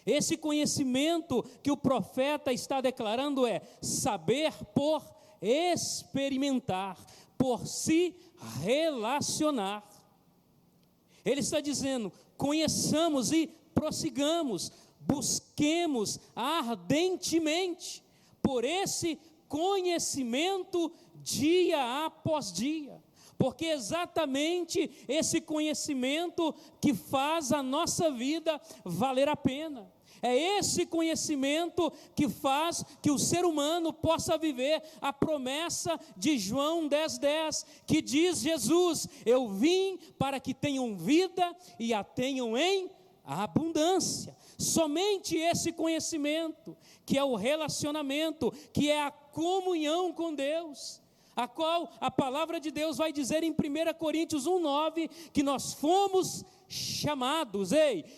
Esse conhecimento que o profeta está declarando é saber por experimentar, por se relacionar. Ele está dizendo: conheçamos e prossigamos, busquemos ardentemente por esse conhecimento dia após dia, porque é exatamente esse conhecimento que faz a nossa vida valer a pena. É esse conhecimento que faz que o ser humano possa viver a promessa de João 10:10, que diz Jesus: eu vim para que tenham vida e a tenham em abundância. Somente esse conhecimento, que é o relacionamento, que é a comunhão com Deus, a qual a palavra de Deus vai dizer em 1 Coríntios 1:9, que nós fomos chamados,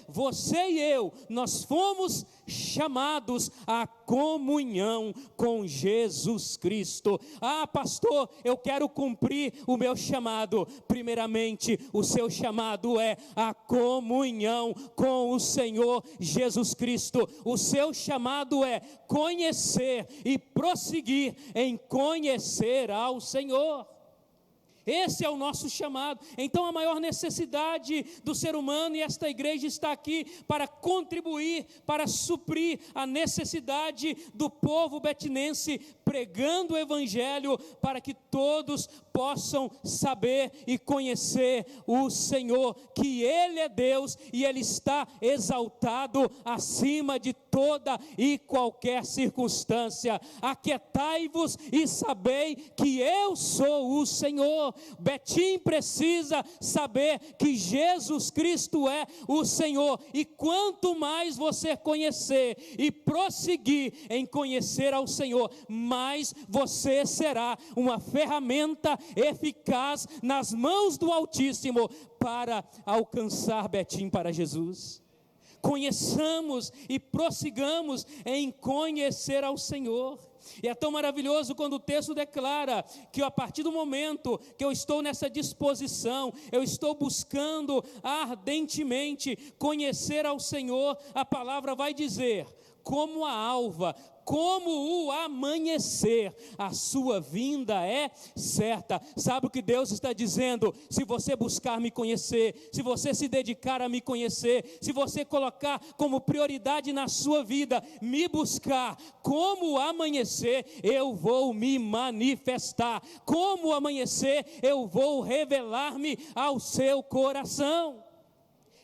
você e eu, nós fomos chamados à comunhão com Jesus Cristo. Ah, pastor, eu quero cumprir o meu chamado. Primeiramente, o seu chamado é a comunhão com o Senhor Jesus Cristo. O seu chamado é conhecer e prosseguir em conhecer ao Senhor. Esse é o nosso chamado. Então a maior necessidade do ser humano, e esta igreja está aqui para contribuir, para suprir a necessidade do povo betinense, pregando o evangelho para que todos possam saber e conhecer o Senhor, que Ele é Deus e Ele está exaltado acima de toda e qualquer circunstância. Aquietai-vos e sabei que eu sou o Senhor. Betim precisa saber que Jesus Cristo é o Senhor, e quanto mais você conhecer e prosseguir em conhecer ao Senhor, mais você será uma ferramenta eficaz nas mãos do Altíssimo para alcançar Betim para Jesus. Conheçamos e prossigamos em conhecer ao Senhor. E é tão maravilhoso quando o texto declara que a partir do momento que eu estou nessa disposição, eu estou buscando ardentemente conhecer ao Senhor, a palavra vai dizer: como a alva, como o amanhecer, a sua vinda é certa. Sabe o que Deus está dizendo? Se você buscar me conhecer, se você se dedicar a me conhecer, se você colocar como prioridade na sua vida, me buscar, como o amanhecer, eu vou me manifestar. Como o amanhecer, eu vou revelar-me ao seu coração.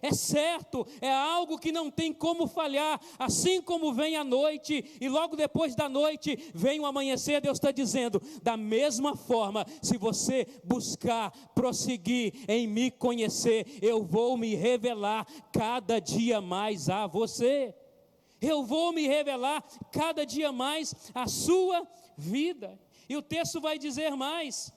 É certo, é algo que não tem como falhar. Assim como vem a noite e logo depois da noite vem o amanhecer, Deus está dizendo: da mesma forma, se você buscar, prosseguir em me conhecer, eu vou me revelar cada dia mais a você. Eu vou me revelar cada dia mais a sua vida. E o texto vai dizer mais: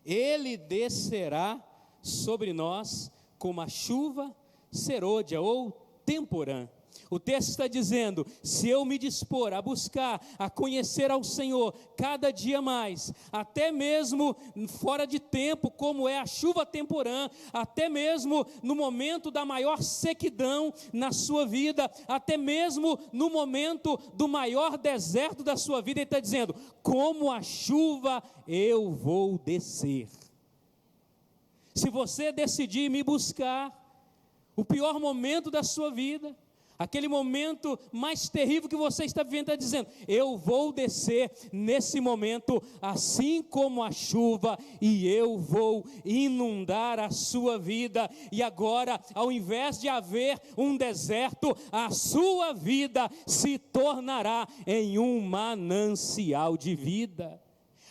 Ele descerá sobre nós como a chuva serôdia ou temporã. O texto está dizendo: se eu me dispor a buscar, a conhecer ao Senhor cada dia mais, até mesmo fora de tempo, como é a chuva temporã, até mesmo no momento da maior sequidão na sua vida, até mesmo no momento do maior deserto da sua vida, Ele está dizendo: como a chuva eu vou descer. Se você decidir me buscar, o pior momento da sua vida, aquele momento mais terrível que você está vivendo, está dizendo: eu vou descer nesse momento, assim como a chuva, e eu vou inundar a sua vida. E agora, ao invés de haver um deserto, a sua vida se tornará em um manancial de vida.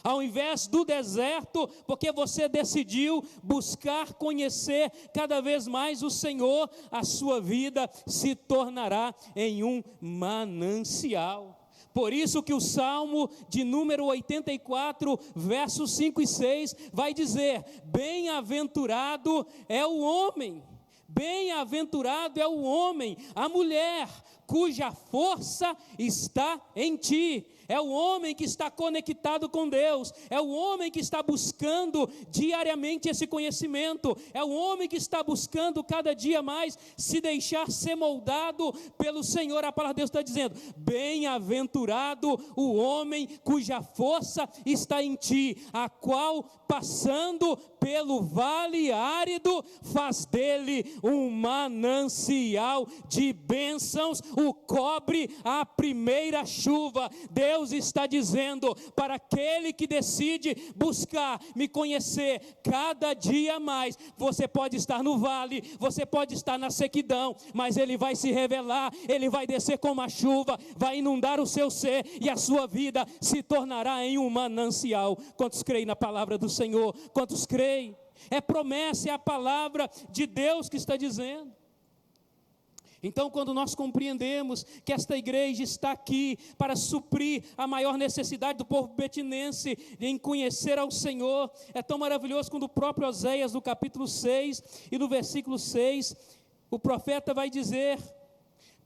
Ao invés do deserto, porque você decidiu buscar conhecer cada vez mais o Senhor, a sua vida se tornará em um manancial. Por isso que o Salmo de número 84, versos 5 e 6, vai dizer: bem-aventurado é o homem, bem-aventurado é o homem, a mulher, cuja força está em ti. É o homem que está conectado com Deus, é o homem que está buscando diariamente esse conhecimento, é o homem que está buscando cada dia mais se deixar ser moldado pelo Senhor. A palavra de Deus está dizendo: bem-aventurado o homem cuja força está em ti, a qual passando pelo vale árido faz dele um manancial de bênçãos, o cobre a primeira chuva. Deus está dizendo para aquele que decide buscar me conhecer cada dia mais: você pode estar no vale, você pode estar na sequidão, mas Ele vai se revelar, Ele vai descer como a chuva, vai inundar o seu ser e a sua vida se tornará em um manancial. Quantos creem na palavra do Senhor? Quantos creem? É promessa, é a palavra de Deus que está dizendo. Então, quando nós compreendemos que esta igreja está aqui para suprir a maior necessidade do povo betinense em conhecer ao Senhor, é tão maravilhoso quando o próprio Oséias, no capítulo 6 e no versículo 6, o profeta vai dizer: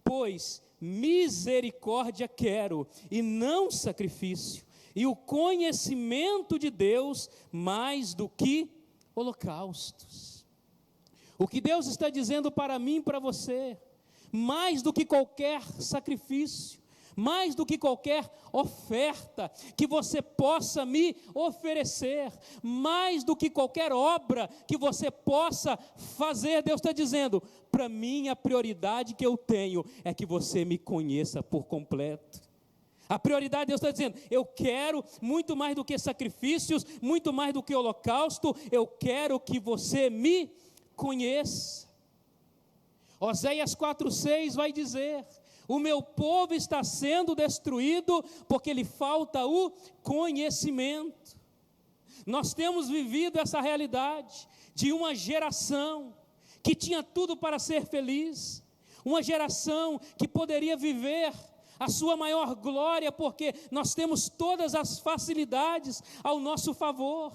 pois misericórdia quero e não sacrifício, e o conhecimento de Deus mais do que holocaustos. O que Deus está dizendo para mim e para você: mais do que qualquer sacrifício, mais do que qualquer oferta que você possa me oferecer, mais do que qualquer obra que você possa fazer, Deus está dizendo: para mim a prioridade que eu tenho é que você me conheça por completo. A prioridade, Deus está dizendo: eu quero muito mais do que sacrifícios, muito mais do que holocausto, eu quero que você me conheça. Oséias 4,6 vai dizer: o meu povo está sendo destruído porque lhe falta o conhecimento. Nós temos vivido essa realidade de uma geração que tinha tudo para ser feliz, uma geração que poderia viver a sua maior glória, porque nós temos todas as facilidades ao nosso favor,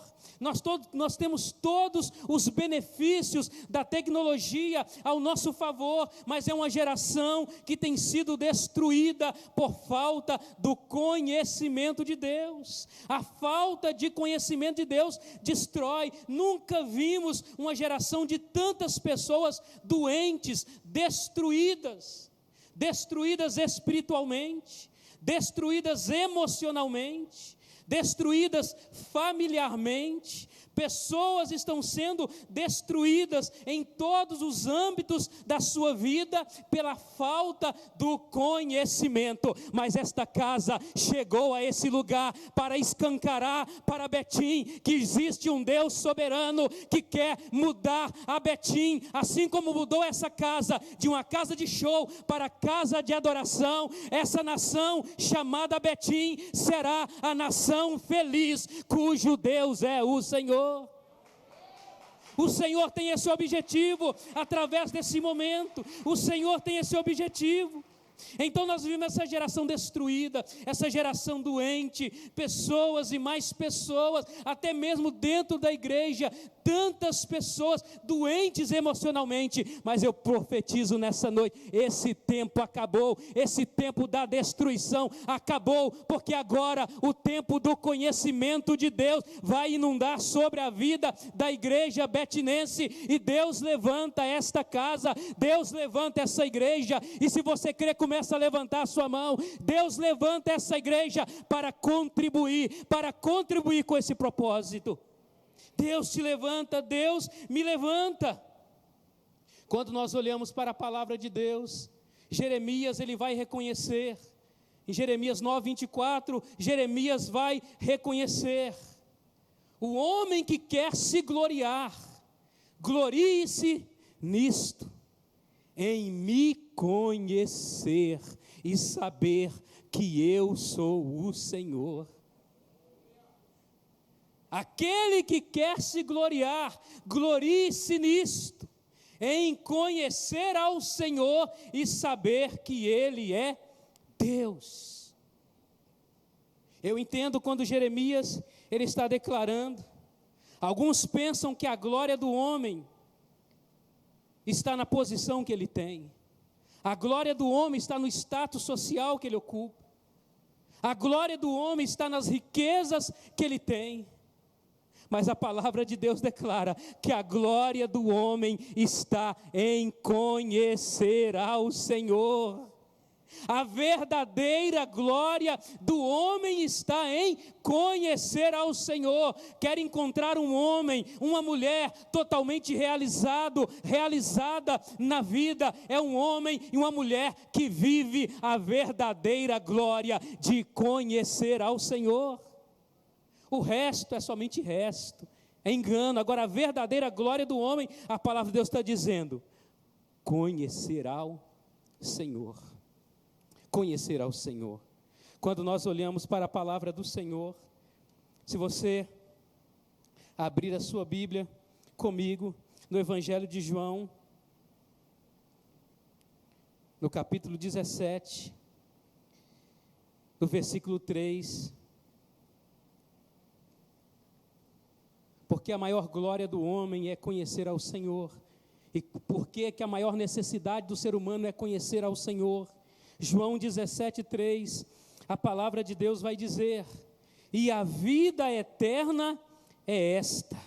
nós temos todos os benefícios da tecnologia ao nosso favor, mas é uma geração que tem sido destruída por falta do conhecimento de Deus. A falta de conhecimento de Deus destrói. Nunca vimos uma geração de tantas pessoas doentes, destruídas espiritualmente, destruídas emocionalmente, destruídas familiarmente. Pessoas estão sendo destruídas em todos os âmbitos da sua vida pela falta do conhecimento. Mas esta casa chegou a esse lugar para escancarar para Betim que existe um Deus soberano que quer mudar a Betim, assim como mudou essa casa de uma casa de show para casa de adoração. Essa nação chamada Betim será a nação feliz, cujo Deus é o Senhor. O Senhor tem esse objetivo através desse momento. O Senhor tem esse objetivo. Então nós vivemos essa geração destruída, essa geração doente, pessoas e mais pessoas, até mesmo dentro da igreja, tantas pessoas doentes emocionalmente. Mas eu profetizo nessa noite: esse tempo acabou, esse tempo da destruição acabou, porque agora o tempo do conhecimento de Deus vai inundar sobre a vida da igreja betinense, e Deus levanta esta casa, Deus levanta essa igreja. E se você crê, começa a levantar a sua mão. Deus levanta essa igreja para contribuir com esse propósito. Deus te levanta, Deus me levanta. Quando nós olhamos para a palavra de Deus, Jeremias ele vai reconhecer, em Jeremias 9:24, Jeremias vai reconhecer: o homem que quer se gloriar, glorie-se nisto, em me conhecer e saber que eu sou o Senhor. Aquele que quer se gloriar, glorie-se nisto, em conhecer ao Senhor e saber que Ele é Deus. Eu entendo quando Jeremias ele está declarando. Alguns pensam que a glória do homem está na posição que ele tem. A glória do homem está no status social que ele ocupa. A glória do homem está nas riquezas que ele tem. Mas a palavra de Deus declara que a glória do homem está em conhecer ao Senhor. A verdadeira glória do homem está em conhecer ao Senhor. Quer encontrar um homem, uma mulher totalmente realizada na vida, é um homem e uma mulher que vive a verdadeira glória de conhecer ao Senhor. O resto é somente resto, é engano. Agora a verdadeira glória do homem, a palavra de Deus está dizendo, conhecer ao Senhor. Conhecer ao Senhor. Quando nós olhamos para a palavra do Senhor, se você abrir a sua Bíblia comigo, no Evangelho de João, no capítulo 17, no versículo 3, porque a maior glória do homem é conhecer ao Senhor, e por que a maior necessidade do ser humano é conhecer ao Senhor? João 17:3, a palavra de Deus vai dizer, e a vida eterna é esta,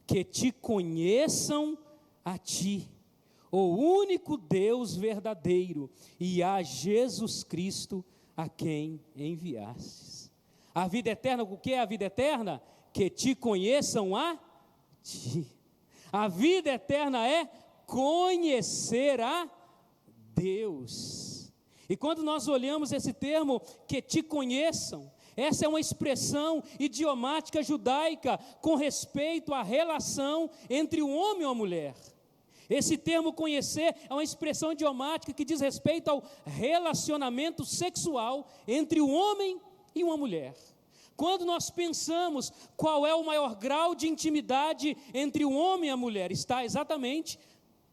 que te conheçam a ti, o único Deus verdadeiro, e a Jesus Cristo, a quem enviastes. A vida eterna, o que é a vida eterna? Que te conheçam a ti. A vida eterna é conhecer a Deus. E quando nós olhamos esse termo, que te conheçam, essa é uma expressão idiomática judaica com respeito à relação entre um homem e uma mulher. Esse termo conhecer é uma expressão idiomática que diz respeito ao relacionamento sexual entre um homem e uma mulher. Quando nós pensamos qual é o maior grau de intimidade entre o homem e a mulher, está exatamente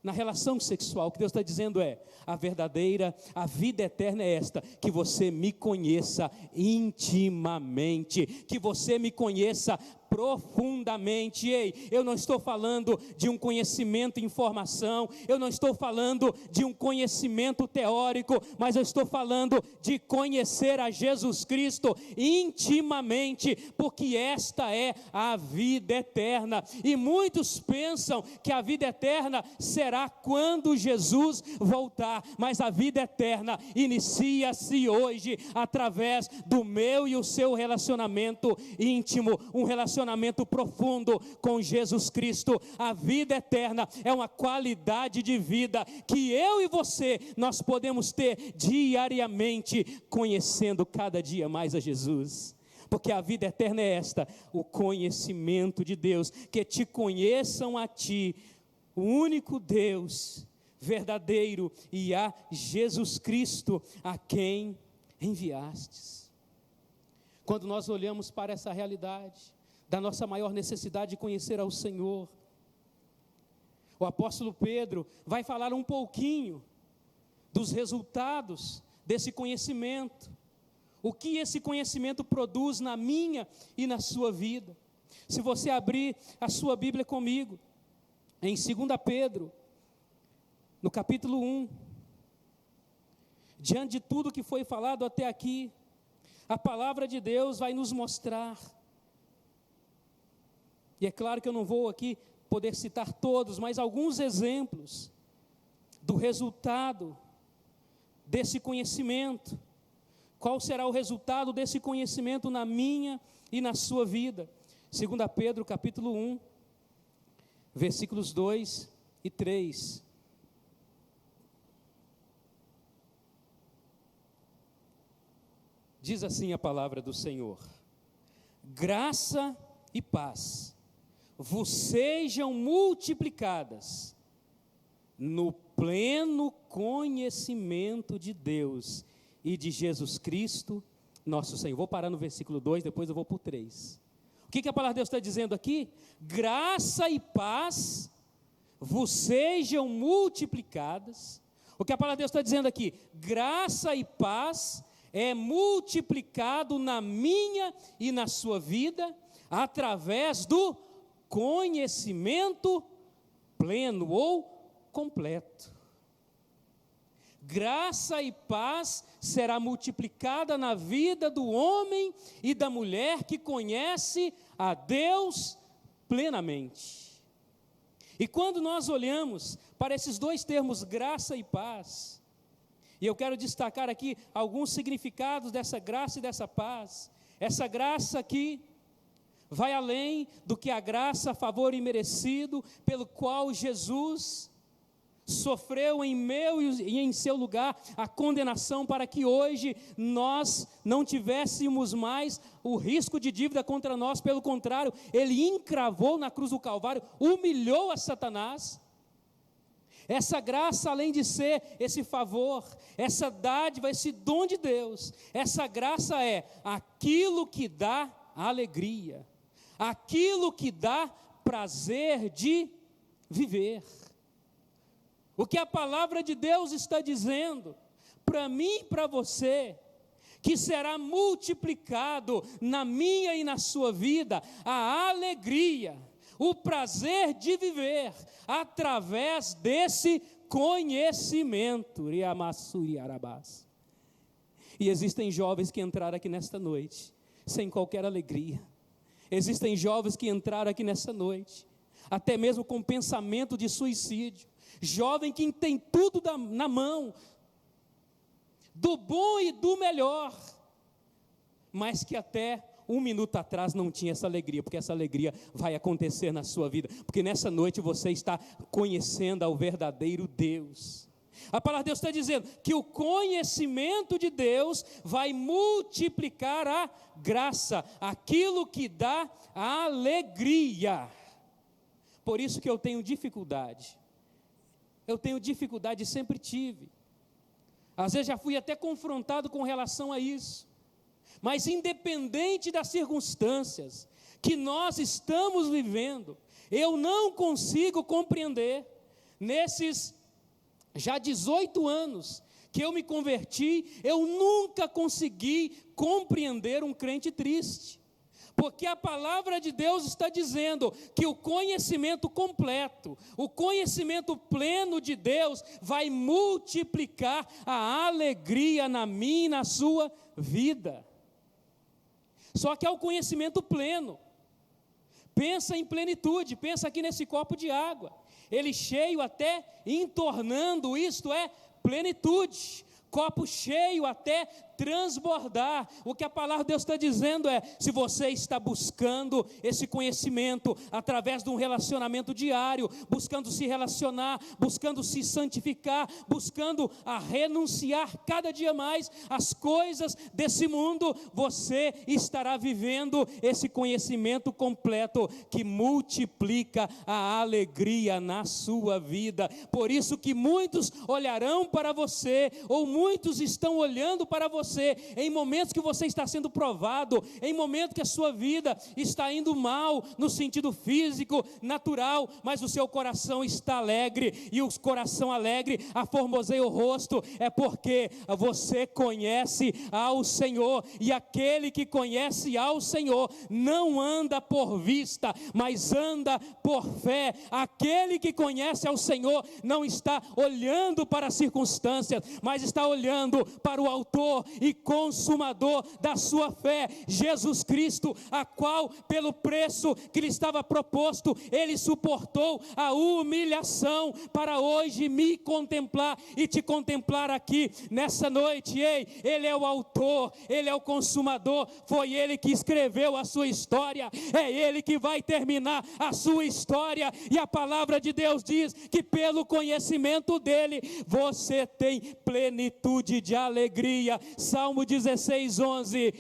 na relação sexual. O que Deus está dizendo é, a vida eterna é esta, que você me conheça intimamente, que você me conheça profundamente. Ei, eu não estou falando de um conhecimento e informação, eu não estou falando de um conhecimento teórico, mas eu estou falando de conhecer a Jesus Cristo intimamente, porque esta é a vida eterna. E muitos pensam que a vida eterna será quando Jesus voltar, mas a vida eterna inicia-se hoje, através do meu e o seu relacionamento íntimo, um relacionamento profundo com Jesus Cristo. A vida eterna é uma qualidade de vida que eu e você, nós podemos ter diariamente, conhecendo cada dia mais a Jesus. Porque a vida eterna é esta, o conhecimento de Deus, que te conheçam a ti, o único Deus verdadeiro, e a Jesus Cristo, a quem enviastes. Quando nós olhamos para essa realidade da nossa maior necessidade de conhecer ao Senhor, o apóstolo Pedro vai falar um pouquinho dos resultados desse conhecimento, o que esse conhecimento produz na minha e na sua vida. Se você abrir a sua Bíblia comigo, em 2 Pedro, no capítulo 1, diante de tudo que foi falado até aqui, a palavra de Deus vai nos mostrar. E é claro que eu não vou aqui poder citar todos, mas alguns exemplos do resultado desse conhecimento. Qual será o resultado desse conhecimento na minha e na sua vida? 2 Pedro capítulo 1, versículos 2 e 3. Diz assim a palavra do Senhor: graça e paz vos sejam multiplicadas no pleno conhecimento de Deus e de Jesus Cristo, nosso Senhor. Vou parar no versículo 2, depois eu vou para o 3. O que a palavra de Deus está dizendo aqui? Graça e paz vos sejam multiplicadas. O que a palavra de Deus está dizendo aqui? Graça e paz é multiplicado na minha e na sua vida, através do conhecimento pleno ou completo. Graça e paz será multiplicada na vida do homem e da mulher que conhece a Deus plenamente. E quando nós olhamos para esses dois termos, graça e paz, e eu quero destacar aqui alguns significados dessa graça e dessa paz. Essa graça aqui vai além do que a graça, favor imerecido, pelo qual Jesus sofreu em meu e em seu lugar a condenação, para que hoje nós não tivéssemos mais o risco de dívida contra nós. Pelo contrário, ele encravou na cruz do Calvário, humilhou a Satanás. Essa graça, além de ser esse favor, essa dádiva, esse dom de Deus, essa graça é aquilo que dá alegria, aquilo que dá prazer de viver. O que a palavra de Deus está dizendo para mim e para você, que será multiplicado na minha e na sua vida a alegria, o prazer de viver através desse conhecimento. E existem jovens que entraram aqui nesta noite sem qualquer alegria. Existem jovens que entraram aqui nessa noite até mesmo com pensamento de suicídio. Jovem que tem tudo na mão, do bom e do melhor, mas que até um minuto atrás não tinha essa alegria, porque essa alegria vai acontecer na sua vida, porque nessa noite você está conhecendo ao verdadeiro Deus. A palavra de Deus está dizendo que o conhecimento de Deus vai multiplicar a graça, aquilo que dá a alegria. Por isso que eu tenho dificuldade, sempre tive, às vezes já fui até confrontado com relação a isso, mas independente das circunstâncias que nós estamos vivendo, eu não consigo compreender, nesses já 18 anos que eu me converti, eu nunca consegui compreender um crente triste, porque a palavra de Deus está dizendo que o conhecimento completo, o conhecimento pleno de Deus vai multiplicar a alegria na minha e na sua vida. Só que é o conhecimento pleno. Pensa em plenitude, pensa aqui nesse copo de água, ele cheio até entornando, isto é plenitude, copo cheio até transbordar. O que a palavra de Deus está dizendo é, se você está buscando esse conhecimento através de um relacionamento diário, buscando se relacionar, buscando se santificar, buscando a renunciar cada dia mais às coisas desse mundo, você estará vivendo esse conhecimento completo que multiplica a alegria na sua vida. Por isso que muitos olharão para você, ou muitos estão olhando para você em momentos que você está sendo provado, em momentos que a sua vida está indo mal no sentido físico, natural, mas o seu coração está alegre, e o coração alegre aformoseia o rosto, é porque você conhece ao Senhor, e aquele que conhece ao Senhor não anda por vista, mas anda por fé. Aquele que conhece ao Senhor não está olhando para as circunstâncias, mas está olhando para o autor e consumador da sua fé, Jesus Cristo, a qual pelo preço que lhe estava proposto, ele suportou a humilhação para hoje me contemplar e te contemplar aqui nessa noite. Ei, ele é o autor, ele é o consumador, foi ele que escreveu a sua história, é ele que vai terminar a sua história, e a palavra de Deus diz que pelo conhecimento dele, você tem plenitude de alegria. Salmo 16:11,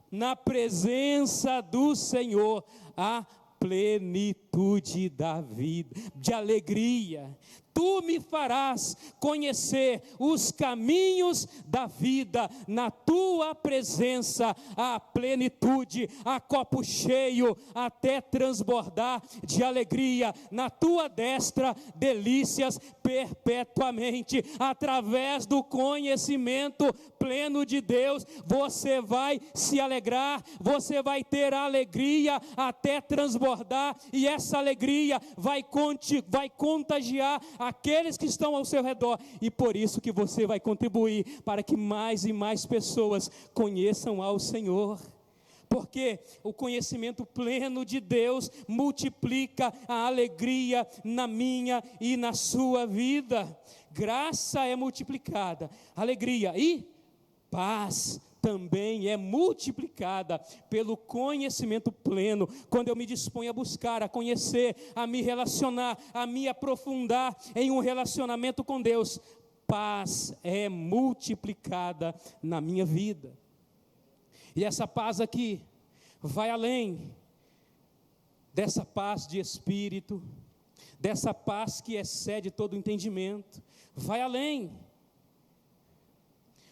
na presença do Senhor há plenitude da vida, de alegria. Tu me farás conhecer os caminhos da vida, na tua presença há plenitude, há copo cheio até transbordar de alegria, na tua destra delícias perpetuamente. Através do conhecimento pleno de Deus, você vai se alegrar, você vai ter alegria até transbordar, e essa alegria vai contagiar aqueles que estão ao seu redor, e por isso que você vai contribuir para que mais e mais pessoas conheçam ao Senhor. Porque o conhecimento pleno de Deus multiplica a alegria na minha e na sua vida. Graça é multiplicada, alegria e paz também é multiplicada pelo conhecimento pleno, quando eu me disponho a buscar, a conhecer, a me relacionar, a me aprofundar em um relacionamento com Deus. Paz é multiplicada na minha vida. E essa paz aqui vai além dessa paz de espírito, dessa paz que excede todo o entendimento, vai além.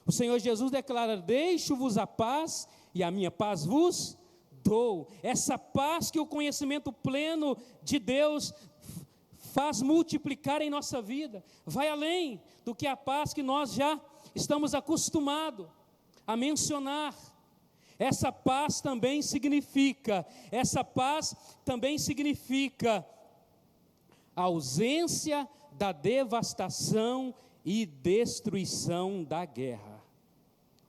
O Senhor Jesus declara: deixo-vos a paz e a minha paz vos dou. Essa paz que o conhecimento pleno de Deus faz multiplicar em nossa vida, vai além do que a paz que nós já estamos acostumados a mencionar. Essa paz também significa a ausência da devastação e destruição da guerra.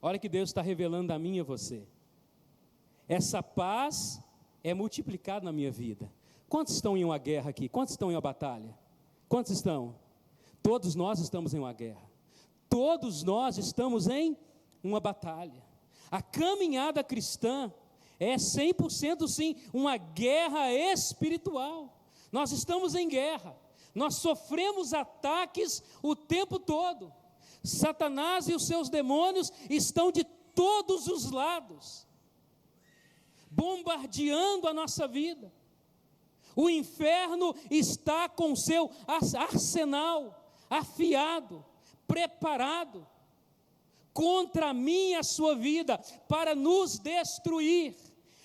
Olha que Deus está revelando a mim e a você. Essa paz é multiplicada na minha vida. Quantos estão em uma guerra aqui? Quantos estão em uma batalha? Quantos estão? Todos nós estamos em uma guerra. Todos nós estamos em uma batalha. A caminhada cristã é 100% sim uma guerra espiritual. Nós estamos em guerra. Nós sofremos ataques o tempo todo. Satanás e os seus demônios estão de todos os lados, bombardeando a nossa vida. O inferno está com seu arsenal afiado, preparado contra a minha e a sua vida, para nos destruir.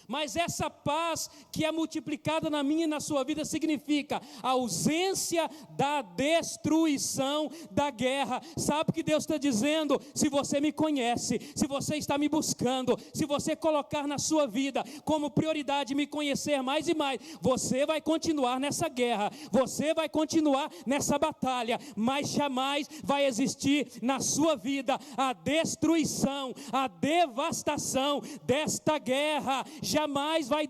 Mas essa paz que é multiplicada na minha e na sua vida significa a ausência da destruição da guerra. Sabe o que Deus está dizendo? Se você me conhece, se você está me buscando, se você colocar na sua vida como prioridade me conhecer mais e mais, você vai continuar nessa guerra, você vai continuar nessa batalha, mas jamais vai existir na sua vida a destruição, a devastação desta guerra. Jamais vai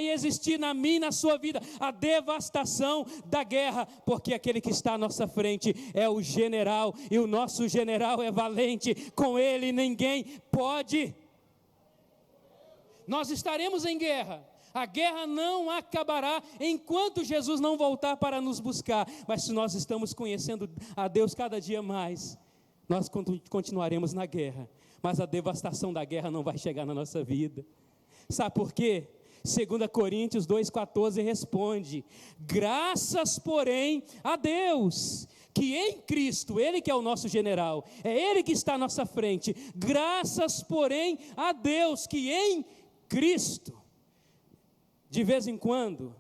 existir na minha e na sua vida a devastação da guerra, porque aquele que está à nossa frente é o general, e o nosso general é valente, com ele ninguém pode. Nós estaremos em guerra, a guerra não acabará enquanto Jesus não voltar para nos buscar, mas se nós estamos conhecendo a Deus cada dia mais, nós continuaremos na guerra, mas a devastação da guerra não vai chegar na nossa vida. Sabe por quê? 2 Coríntios 2,14 responde: graças, porém, a Deus, que em Cristo, Ele que é o nosso general, é Ele que está à nossa frente. Graças, porém, a Deus, que em Cristo, de vez em quando,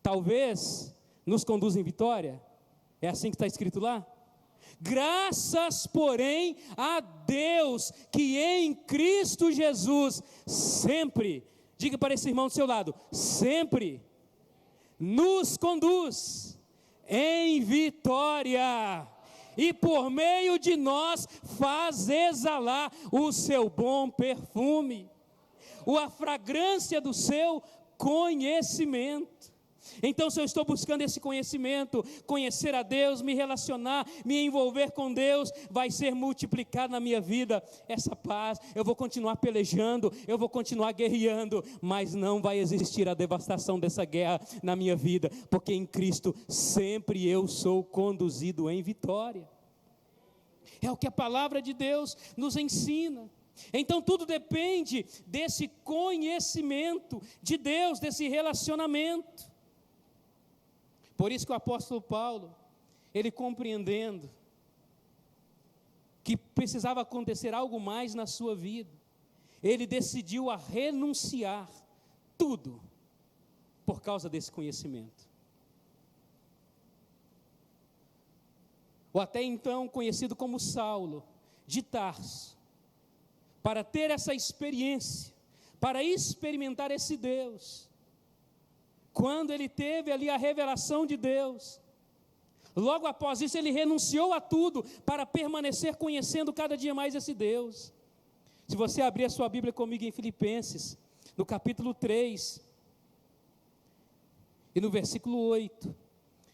talvez, nos conduz em vitória. É assim que está escrito lá? Graças, porém, a Deus, que em Cristo Jesus, sempre, diga para esse irmão do seu lado, sempre nos conduz em vitória, e por meio de nós faz exalar o seu bom perfume, a fragrância do seu conhecimento. Então, se eu estou buscando esse conhecimento, conhecer a Deus, me relacionar, me envolver com Deus, vai ser multiplicado na minha vida essa paz. Eu vou continuar pelejando, eu vou continuar guerreando, mas não vai existir a devastação dessa guerra na minha vida, porque em Cristo sempre eu sou conduzido em vitória. É o que a palavra de Deus nos ensina. Então tudo depende desse conhecimento de Deus, desse relacionamento. Por isso que o apóstolo Paulo, ele compreendendo que precisava acontecer algo mais na sua vida, ele decidiu a renunciar tudo por causa desse conhecimento. O até então conhecido como Saulo, de Tarso, para ter essa experiência, para experimentar esse Deus. Quando ele teve ali a revelação de Deus, logo após isso ele renunciou a tudo para permanecer conhecendo cada dia mais esse Deus. Se você abrir a sua Bíblia comigo em Filipenses, no capítulo 3, e no versículo 8,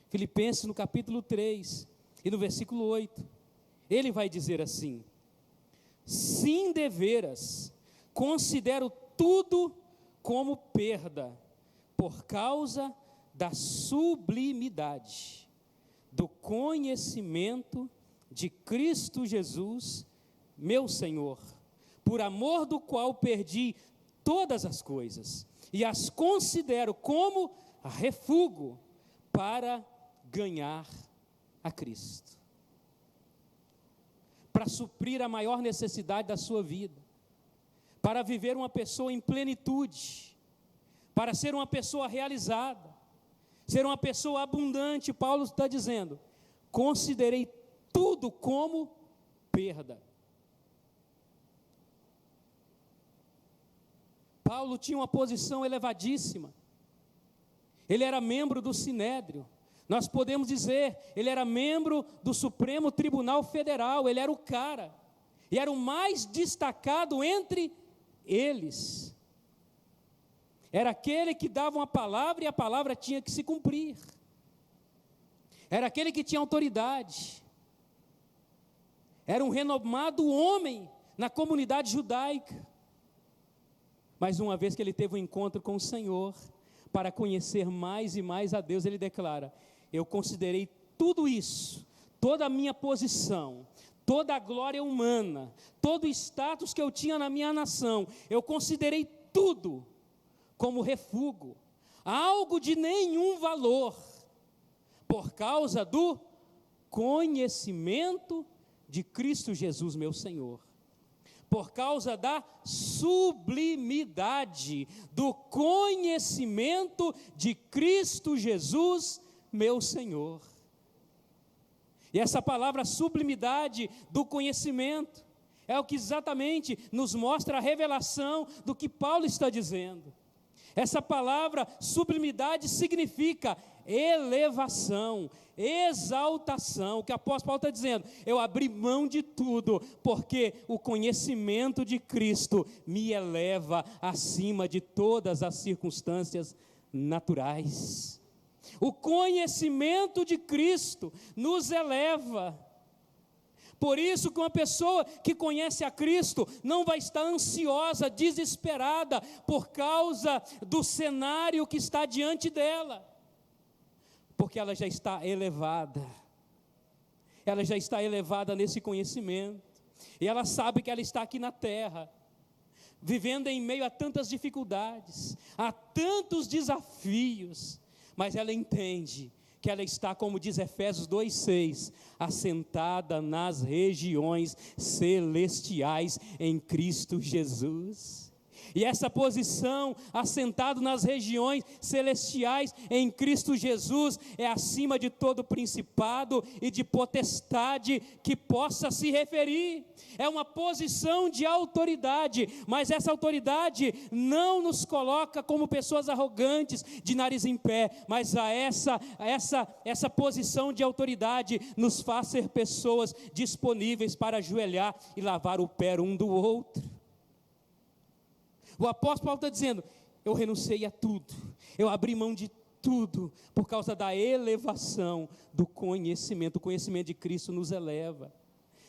Filipenses no capítulo 3, e no versículo 8, ele vai dizer assim: sim, deveras, considero tudo como perda, por causa da sublimidade do conhecimento de Cristo Jesus, meu Senhor, por amor do qual perdi todas as coisas, e as considero como refúgio para ganhar a Cristo, para suprir a maior necessidade da sua vida, para viver uma pessoa em plenitude, para ser uma pessoa realizada, ser uma pessoa abundante. Paulo está dizendo: considerei tudo como perda. Paulo tinha uma posição elevadíssima, ele era membro do Sinédrio, nós podemos dizer, ele era membro do Supremo Tribunal Federal, ele era o cara, e era o mais destacado entre eles, era aquele que dava uma palavra e a palavra tinha que se cumprir, era aquele que tinha autoridade, era um renomado homem na comunidade judaica. Mas uma vez que ele teve um encontro com o Senhor, para conhecer mais e mais a Deus, ele declara: eu considerei tudo isso, toda a minha posição, toda a glória humana, todo o status que eu tinha na minha nação, eu considerei tudo como refúgio, algo de nenhum valor, por causa do conhecimento de Cristo Jesus, meu Senhor. Por causa da sublimidade do conhecimento de Cristo Jesus, meu Senhor. E essa palavra sublimidade do conhecimento é o que exatamente nos mostra a revelação do que Paulo está dizendo. Essa palavra sublimidade significa elevação, exaltação. O que o apóstolo Paulo está dizendo: eu abri mão de tudo, porque o conhecimento de Cristo me eleva acima de todas as circunstâncias naturais. O conhecimento de Cristo nos eleva. Por isso que uma pessoa que conhece a Cristo não vai estar ansiosa, desesperada, por causa do cenário que está diante dela, porque ela já está elevada, nesse conhecimento, e ela sabe que ela está aqui na terra, vivendo em meio a tantas dificuldades, a tantos desafios, mas ela entende que ela está, como diz Efésios 2,6, assentada nas regiões celestiais em Cristo Jesus. E essa posição, assentado nas regiões celestiais em Cristo Jesus, é acima de todo principado e de potestade que possa se referir. É uma posição de autoridade, mas essa autoridade não nos coloca como pessoas arrogantes, de nariz em pé, mas essa posição de autoridade nos faz ser pessoas disponíveis para ajoelhar e lavar o pé um do outro. O apóstolo Paulo está dizendo: eu renunciei a tudo, eu abri mão de tudo, por causa da elevação do conhecimento. O conhecimento de Cristo nos eleva.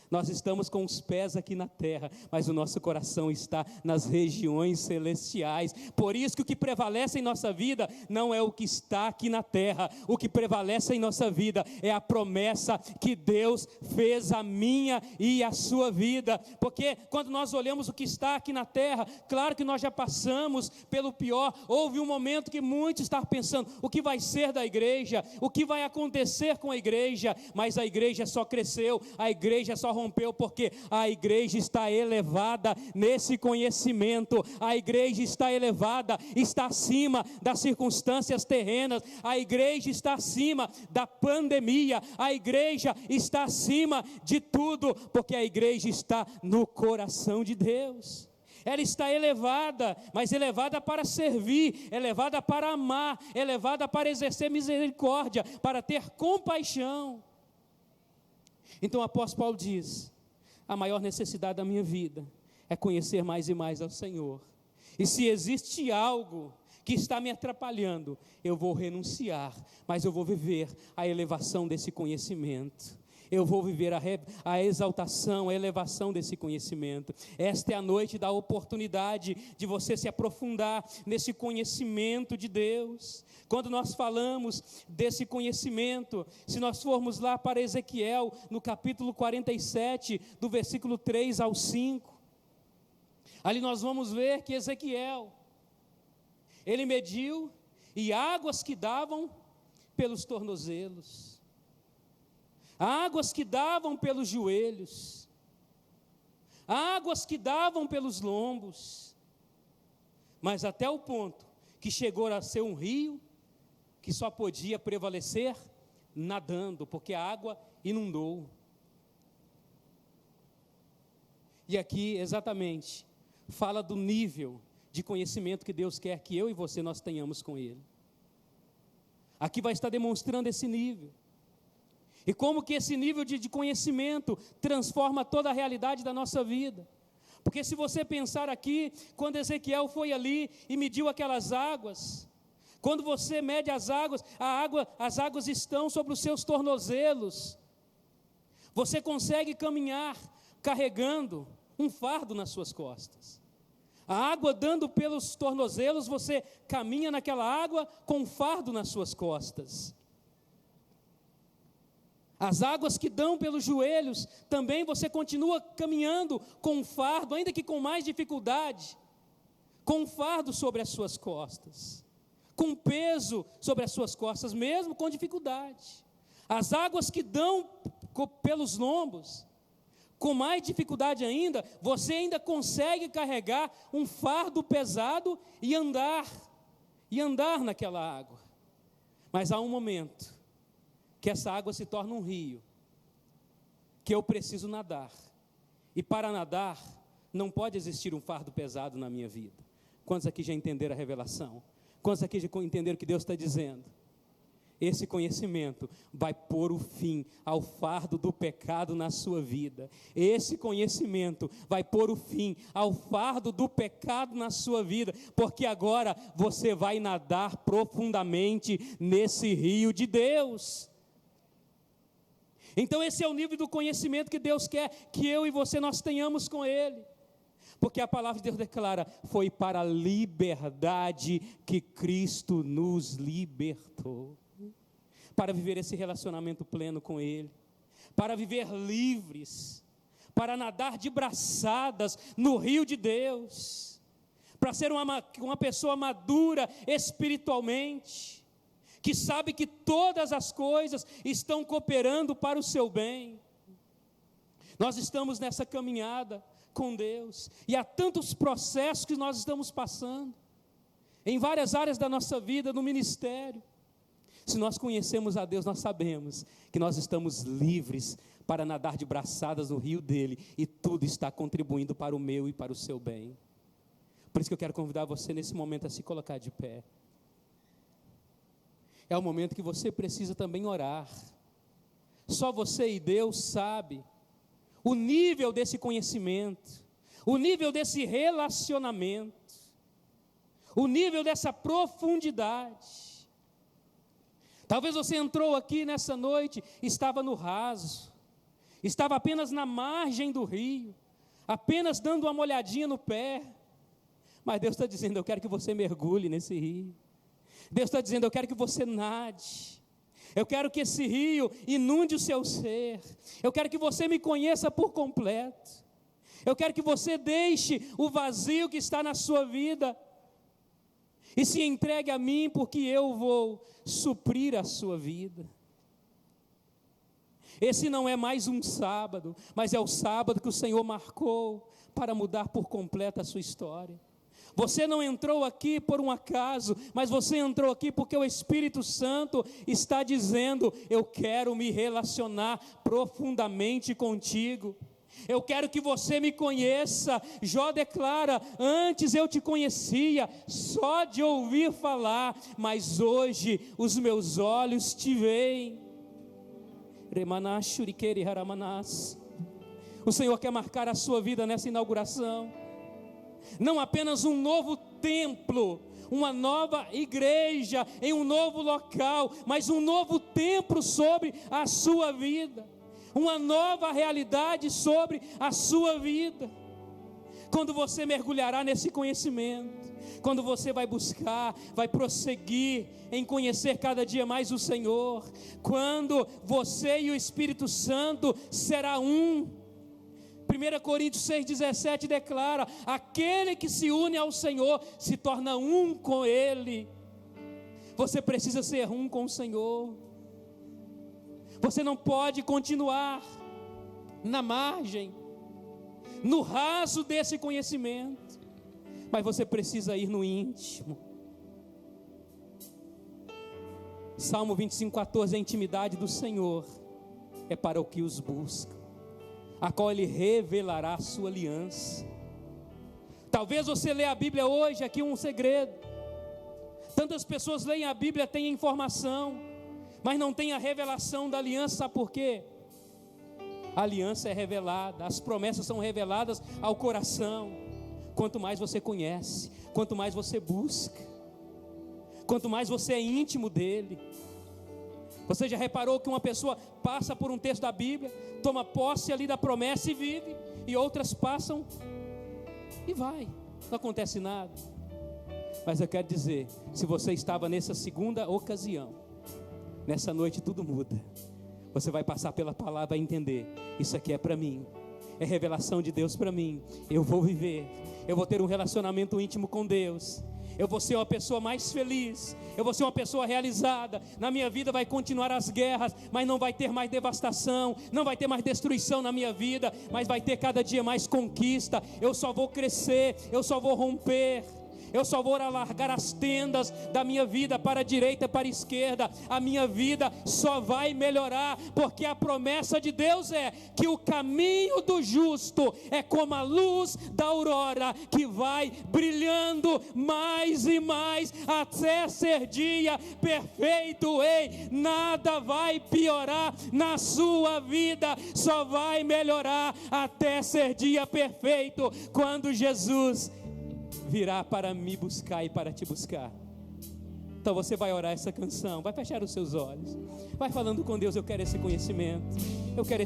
Nós estamos com os pés aqui na terra, mas o nosso coração está nas regiões celestiais. Por isso que o que prevalece em nossa vida não é o que está aqui na terra. O que prevalece em nossa vida é a promessa que Deus fez a minha e a sua vida. Porque quando nós olhamos o que está aqui na terra, claro que nós já passamos pelo pior. Houve um momento que muitos estavam pensando: o que vai ser da igreja? O que vai acontecer com a igreja? Mas a igreja só cresceu, a igreja só corrompeu, porque a igreja está elevada nesse conhecimento, a igreja está elevada, está acima das circunstâncias terrenas, a igreja está acima da pandemia, a igreja está acima de tudo, porque a igreja está no coração de Deus. Ela está elevada, mas elevada para servir, elevada para amar, elevada para exercer misericórdia, para ter compaixão. Então o apóstolo Paulo diz: a maior necessidade da minha vida é conhecer mais e mais ao Senhor. E se existe algo que está me atrapalhando, eu vou renunciar, mas eu vou viver a elevação desse conhecimento. Eu vou viver a exaltação, a elevação desse conhecimento. Esta é a noite da oportunidade de você se aprofundar nesse conhecimento de Deus. Quando nós falamos desse conhecimento, se nós formos lá para Ezequiel, no capítulo 47, do versículo 3 ao 5, ali nós vamos ver que Ezequiel, ele mediu, e águas que davam pelos tornozelos, águas que davam pelos joelhos, águas que davam pelos lombos, mas até o ponto que chegou a ser um rio que só podia prevalecer nadando, porque a água inundou. E aqui exatamente fala do nível de conhecimento que Deus quer que eu e você nós tenhamos com Ele. Aqui vai estar demonstrando esse nível. E como que esse nível de conhecimento transforma toda a realidade da nossa vida. Porque se você pensar aqui, quando Ezequiel foi ali e mediu aquelas águas, quando você mede as águas estão sobre os seus tornozelos. Você consegue caminhar carregando um fardo nas suas costas. A água dando pelos tornozelos, você caminha naquela água com um fardo nas suas costas. As águas que dão pelos joelhos, também você continua caminhando com um fardo, ainda que com mais dificuldade, com um fardo sobre as suas costas, com peso sobre as suas costas, mesmo com dificuldade. As águas que dão pelos lombos, com mais dificuldade ainda, você ainda consegue carregar um fardo pesado e andar naquela água. Mas há um momento que essa água se torna um rio, que eu preciso nadar, e para nadar, não pode existir um fardo pesado na minha vida. Quantos aqui já entenderam a revelação? Quantos aqui já entenderam o que Deus está dizendo? Esse conhecimento vai pôr o fim ao fardo do pecado na sua vida. Esse conhecimento vai pôr o fim ao fardo do pecado na sua vida, porque agora você vai nadar profundamente nesse rio de Deus. Então esse é o nível do conhecimento que Deus quer que eu e você nós tenhamos com Ele. Porque a palavra de Deus declara: foi para a liberdade que Cristo nos libertou. Para viver esse relacionamento pleno com Ele. Para viver livres. Para nadar de braçadas no rio de Deus. Para ser uma pessoa madura espiritualmente, que sabe que todas as coisas estão cooperando para o seu bem. Nós estamos nessa caminhada com Deus, e há tantos processos que nós estamos passando, em várias áreas da nossa vida, no ministério. Se nós conhecemos a Deus, nós sabemos que nós estamos livres para nadar de braçadas no rio dele, e tudo está contribuindo para o meu e para o seu bem. Por isso que eu quero convidar você nesse momento a se colocar de pé. É o momento que você precisa também orar. Só você e Deus sabe o nível desse conhecimento, o nível desse relacionamento, o nível dessa profundidade. Talvez você entrou aqui nessa noite, estava no raso, estava apenas na margem do rio, apenas dando uma molhadinha no pé, mas Deus está dizendo: eu quero que você mergulhe nesse rio. Deus está dizendo: eu quero que você nade, eu quero que esse rio inunde o seu ser, eu quero que você me conheça por completo, eu quero que você deixe o vazio que está na sua vida, e se entregue a mim, porque eu vou suprir a sua vida. Esse não é mais um sábado, mas é o sábado que o Senhor marcou para mudar por completo a sua história. Você não entrou aqui por um acaso, mas você entrou aqui porque o Espírito Santo está dizendo: eu quero me relacionar profundamente contigo. Eu quero que você me conheça. Jó declara: antes eu te conhecia só de ouvir falar, mas hoje os meus olhos te veem. O Senhor quer marcar a sua vida nessa inauguração. Não apenas um novo templo, uma nova igreja em um novo local, mas um novo templo sobre a sua vida, uma nova realidade sobre a sua vida. Quando você mergulhará nesse conhecimento, quando você vai buscar, vai prosseguir em conhecer cada dia mais o Senhor, quando você e o Espírito Santo será um. 1 Coríntios 6,17 declara: aquele que se une ao Senhor se torna um com Ele. Você precisa ser um com o Senhor. Você não pode continuar na margem, no raso desse conhecimento, mas você precisa ir no íntimo. Salmo 25,14: a intimidade do Senhor é para o que os buscam, a qual Ele revelará a sua aliança. Talvez você lê a Bíblia hoje, aqui um segredo. Tantas pessoas leem a Bíblia, têm informação, mas não tem a revelação da aliança. Sabe por quê? A aliança é revelada, as promessas são reveladas ao coração. Quanto mais você conhece, quanto mais você busca, quanto mais você é íntimo dele. Você já reparou que uma pessoa passa por um texto da Bíblia, toma posse ali da promessa e vive, e outras passam e vai, não acontece nada. Mas eu quero dizer, se você estava nessa segunda ocasião, nessa noite tudo muda. Você vai passar pela palavra e entender: isso aqui é para mim, é revelação de Deus para mim. Eu vou viver, eu vou ter um relacionamento íntimo com Deus, eu vou ser uma pessoa mais feliz, eu vou ser uma pessoa realizada. Na minha vida vai continuar as guerras, mas não vai ter mais devastação, não vai ter mais destruição na minha vida, mas vai ter cada dia mais conquista. Eu só vou crescer, eu só vou romper, eu só vou alargar as tendas da minha vida para a direita e para a esquerda. A minha vida só vai melhorar, porque a promessa de Deus é que o caminho do justo é como a luz da aurora, que vai brilhando mais e mais até ser dia perfeito. Ei, nada vai piorar na sua vida, só vai melhorar até ser dia perfeito, quando Jesus virá para me buscar e para te buscar. Então você vai orar essa canção, vai fechar os seus olhos, vai falando com Deus: eu quero esse conhecimento, eu quero esse